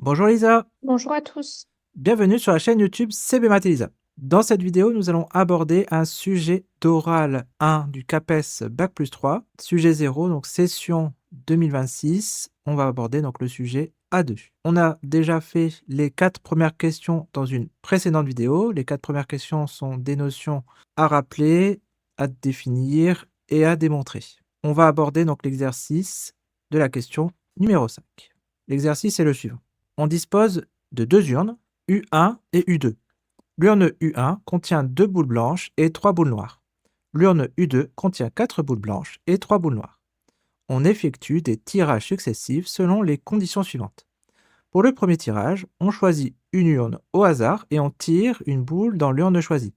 Bonjour Lisa, Bonjour à tous. bienvenue sur la chaîne YouTube CB Math et Lisa. Dans cette vidéo, nous allons aborder un sujet d'oral 1 du CAPES Bac plus 3, sujet 0, donc session 2026. On va aborder donc le sujet A2. On a déjà fait les 4 premières questions dans une précédente vidéo. Les 4 premières questions sont des notions à rappeler, à définir et à démontrer. On va aborder donc l'exercice de la question numéro 5. L'exercice est le suivant. On dispose de deux urnes, U1 et U2. L'urne U1 contient 2 boules blanches et 3 boules noires. L'urne U2 contient 4 boules blanches et 3 boules noires. On effectue des tirages successifs selon les conditions suivantes. Pour le premier tirage, on choisit une urne au hasard et on tire une boule dans l'urne choisie.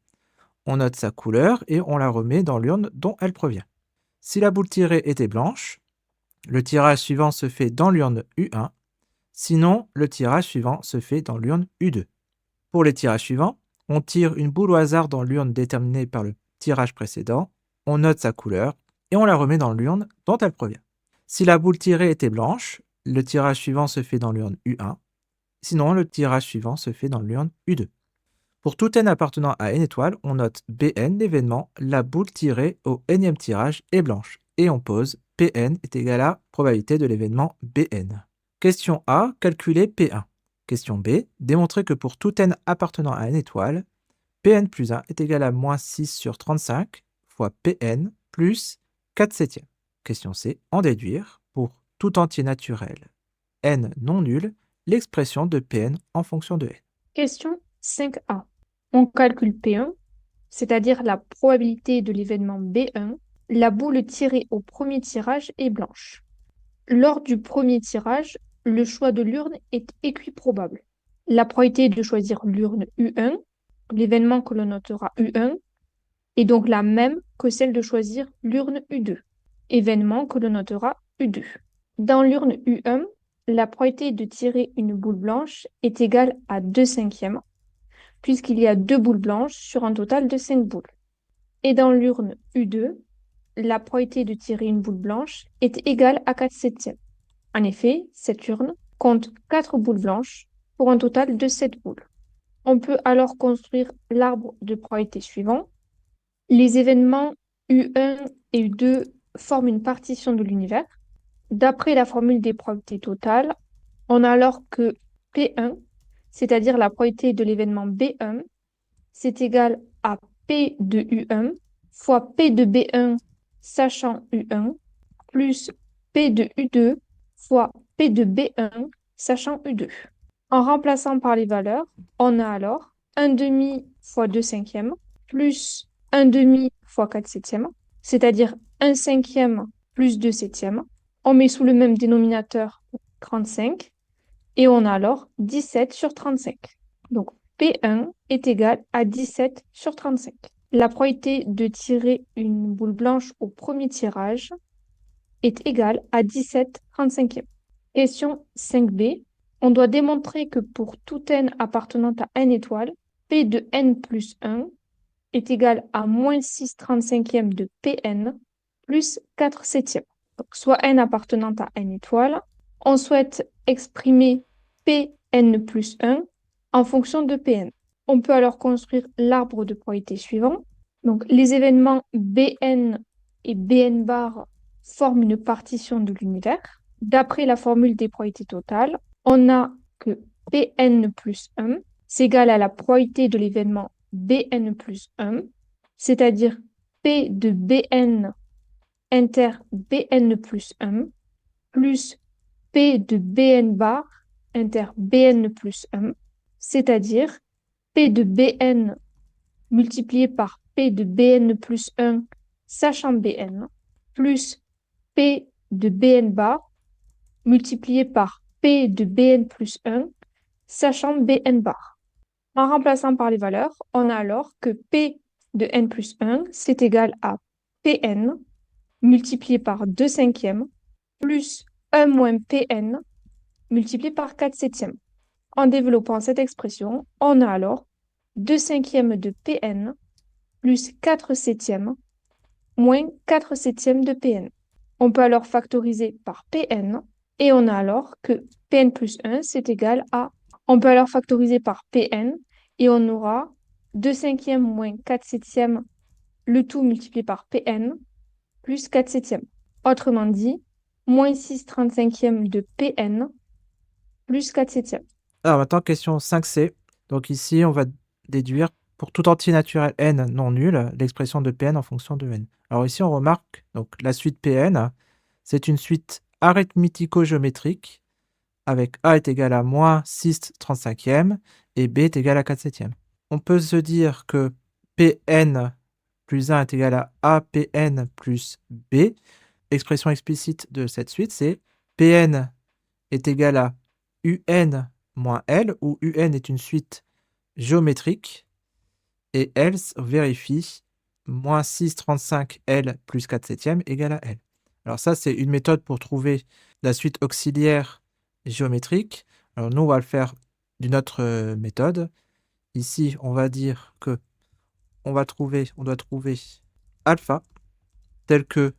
On note sa couleur et on la remet dans l'urne dont elle provient. Si la boule tirée était blanche, le tirage suivant se fait dans l'urne U1. Sinon, le tirage suivant se fait dans l'urne U2. Pour les tirages suivants, on tire une boule au hasard dans l'urne déterminée par le tirage précédent, on note sa couleur et on la remet dans l'urne dont elle provient. Si la boule tirée était blanche, le tirage suivant se fait dans l'urne U1. Sinon, le tirage suivant se fait dans l'urne U2. Pour tout n appartenant à n étoiles, on note Bn l'événement, la boule tirée au nème tirage est blanche. Et on pose Pn est égal à probabilité de l'événement Bn. Question A, calculer P1. Question B, démontrer que pour tout n appartenant à n étoile, Pn plus 1 est égal à moins 6 sur 35 fois Pn plus 4 septièmes. Question C, en déduire, pour tout entier naturel n non nul, l'expression de Pn en fonction de n. Question 5a. On calcule P1, c'est-à-dire la probabilité de l'événement B1. La boule tirée au premier tirage est blanche. Lors du premier tirage, le choix de l'urne est équiprobable. La probabilité de choisir l'urne U1, l'événement que l'on notera U1, est donc la même que celle de choisir l'urne U2, événement que l'on notera U2. Dans l'urne U1, la probabilité de tirer une boule blanche est égale à 2/5, puisqu'il y a 2 boules blanches sur un total de 5 boules. Et dans l'urne U2, la probabilité de tirer une boule blanche est égale à 4/7. En effet, cette urne compte 4 boules blanches pour un total de 7 boules. On peut alors construire l'arbre de probabilité suivant. Les événements U1 et U2 forment une partition de l'univers. D'après la formule des probabilités totales, on a alors que P1, c'est-à-dire la probabilité de l'événement B1, c'est égal à P de U1 fois P de B1 sachant U1 plus P de U2 fois P de B1 sachant U2. En remplaçant par les valeurs, on a alors 1 demi fois 2/5 plus 1 demi fois 4/7, c'est-à-dire 1/5 plus 2/7. On met sous le même dénominateur 35 et on a alors 17 sur 35. Donc P1 est égal à 17 sur 35. La probabilité de tirer une boule blanche au premier tirage est égale à 17/35. Question 5b. On doit démontrer que pour tout n appartenant à n étoiles, P de n plus 1 est égal à moins 6/35 de Pn plus 4/7. Donc, soit n appartenant à n étoiles. On souhaite exprimer Pn plus 1 en fonction de Pn. On peut alors construire l'arbre de probabilité suivant. Donc, les événements Bn et Bn bar forment une partition de l'univers. D'après la formule des probabilités totales, on a que Pn plus 1, c'est égal à la probabilité de l'événement Bn plus 1, c'est-à-dire P de Bn inter Bn plus 1 plus P de Bn bar inter Bn plus 1, c'est-à-dire P de Bn multiplié par P de Bn plus 1 sachant Bn plus P de Bn bar multiplié par P de Bn plus 1 sachant Bn bar. En remplaçant par les valeurs, on a alors que P de n plus 1, c'est égal à Pn multiplié par 2/5 plus 1 moins Pn multiplié par 4/7. En développant cette expression, on a alors 2/5 de Pn plus 4/7 moins 4/7 de Pn. On peut alors factoriser par Pn. Et on a alors que Pn plus 1, c'est égal à... On peut alors factoriser par Pn et on aura 2 cinquièmes moins 4 septièmes, le tout multiplié par Pn plus 4 septièmes. Autrement dit, moins 6 35e de Pn plus 4 septièmes. Alors maintenant, question 5C. Donc ici, on va déduire pour tout entier naturel n non nul, l'expression de Pn en fonction de n. Alors ici, on remarque donc la suite Pn, c'est une suite arithmético-géométrique avec a est égal à moins 6 35e et b est égal à 4 septièmes. On peut se dire que Pn plus 1 est égal à APN plus b. Expression explicite de cette suite, c'est Pn est égal à UN moins L, où UN est une suite géométrique, et else vérifie moins 6 35 L plus 4 septièmes égale à L. Alors ça, c'est une méthode pour trouver la suite auxiliaire géométrique. Alors nous, on va le faire d'une autre méthode. Ici, on va dire que on doit trouver alpha tel que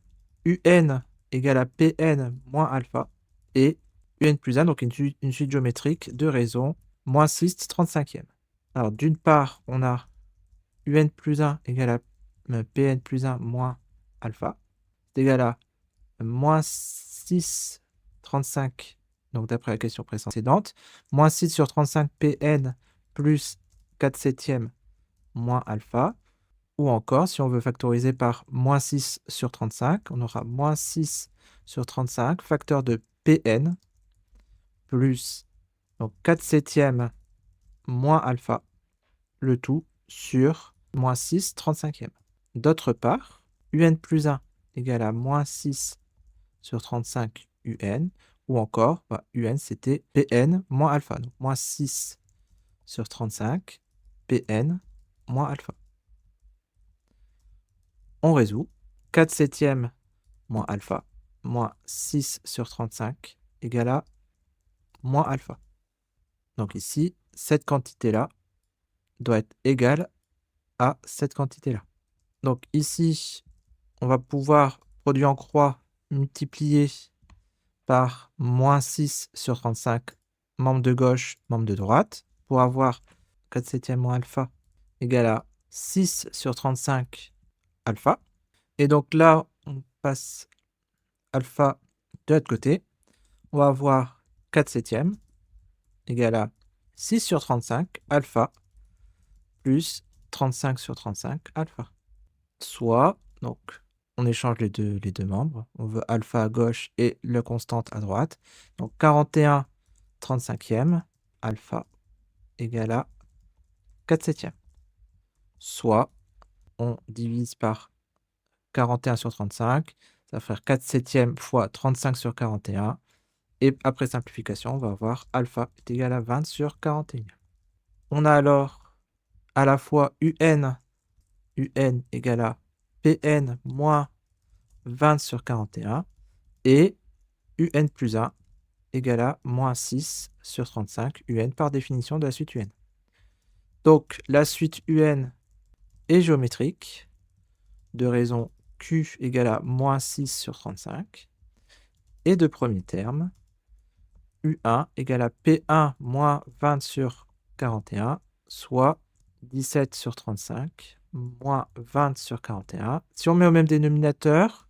UN égale à PN moins alpha et UN plus 1, donc une suite géométrique de raison moins 6 35e. Alors d'une part, on a UN plus 1 égale à PN plus 1 moins alpha, c'est égal à moins 6 35, donc d'après la question précédente, moins 6 sur 35 PN plus 4 septièmes moins alpha, ou encore, si on veut factoriser par moins 6 sur 35, on aura moins 6 sur 35, facteur de Pn, plus donc 4 septièmes moins alpha, le tout sur moins 6 35e. D'autre part, un plus 1 égale à moins 6 sur 35 un, ou encore, un c'était Pn moins alpha, donc moins 6 sur 35 Pn moins alpha. On résout. 4 septièmes moins alpha moins 6 sur 35 égale à moins alpha. Donc ici, cette quantité-là doit être égale à cette quantité-là. Donc ici, on va pouvoir, produit en croix, multiplier par moins 6 sur 35, membre de gauche, membre de droite, pour avoir 4 septièmes moins alpha égale à 6 sur 35 alpha. Et donc là, on passe alpha de l'autre côté. On va avoir 4 septièmes égale à 6 sur 35 alpha plus 35 sur 35 alpha. Soit, donc, on échange les deux membres. On veut alpha à gauche et le constante à droite. Donc 41 35e alpha égale à 4 septièmes. Soit, on divise par 41 sur 35. Ça va faire 4 septièmes fois 35 sur 41. Et après simplification, on va avoir alpha est égal à 20 sur 41. On a alors à la fois un égale à Pn moins 20 sur 41 et un plus 1 égale à moins 6 sur 35 un par définition de la suite un. Donc la suite un est géométrique de raison Q égale à moins 6 sur 35 et de premier terme U1 égale à P1 moins 20 sur 41, soit 17 sur 35 moins 20 sur 41. Si on met au même dénominateur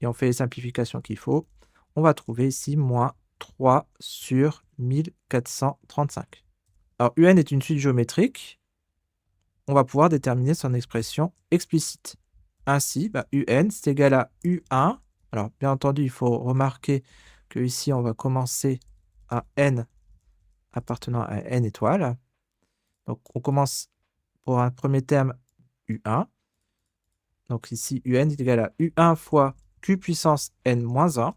et on fait les simplifications qu'il faut, on va trouver ici moins 3 sur 1435. Alors UN est une suite géométrique. On va pouvoir déterminer son expression explicite. Ainsi, UN c'est égal à U1. Alors bien entendu, il faut remarquer que ici on va commencer à n appartenant à n étoiles. Donc on commence pour un premier terme U1. Donc ici UN est égal à U1 fois Q puissance n moins 1.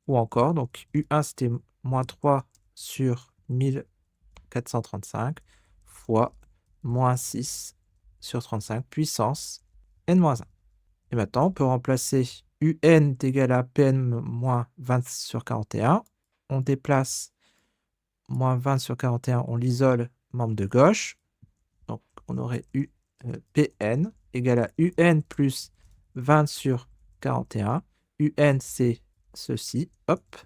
Ou encore, donc U1 c'était moins 3 sur 1435 fois moins 6 sur 35 puissance n moins 1. Et maintenant, on peut remplacer UN est égal à Pn moins 20 sur 41. On déplace moins 20 sur 41, on l'isole, membre de gauche. Donc, on aurait Pn égale à UN plus 20 sur 41. UN, c'est ceci. Hop.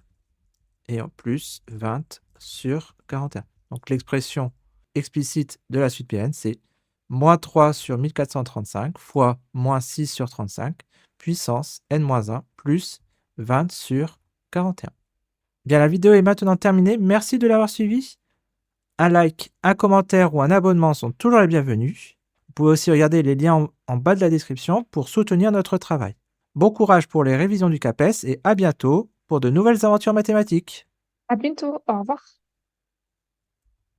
et en plus 20 sur 41. Donc l'expression explicite de la suite PN, c'est moins 3 sur 1435 fois moins 6 sur 35 puissance n-1 plus 20 sur 41. Bien, la vidéo est maintenant terminée. Merci de l'avoir suivi. Un like, un commentaire ou un abonnement sont toujours les bienvenus. Vous pouvez aussi regarder les liens en bas de la description pour soutenir notre travail. Bon courage pour les révisions du CAPES et à bientôt pour de nouvelles aventures mathématiques. À bientôt. Au revoir.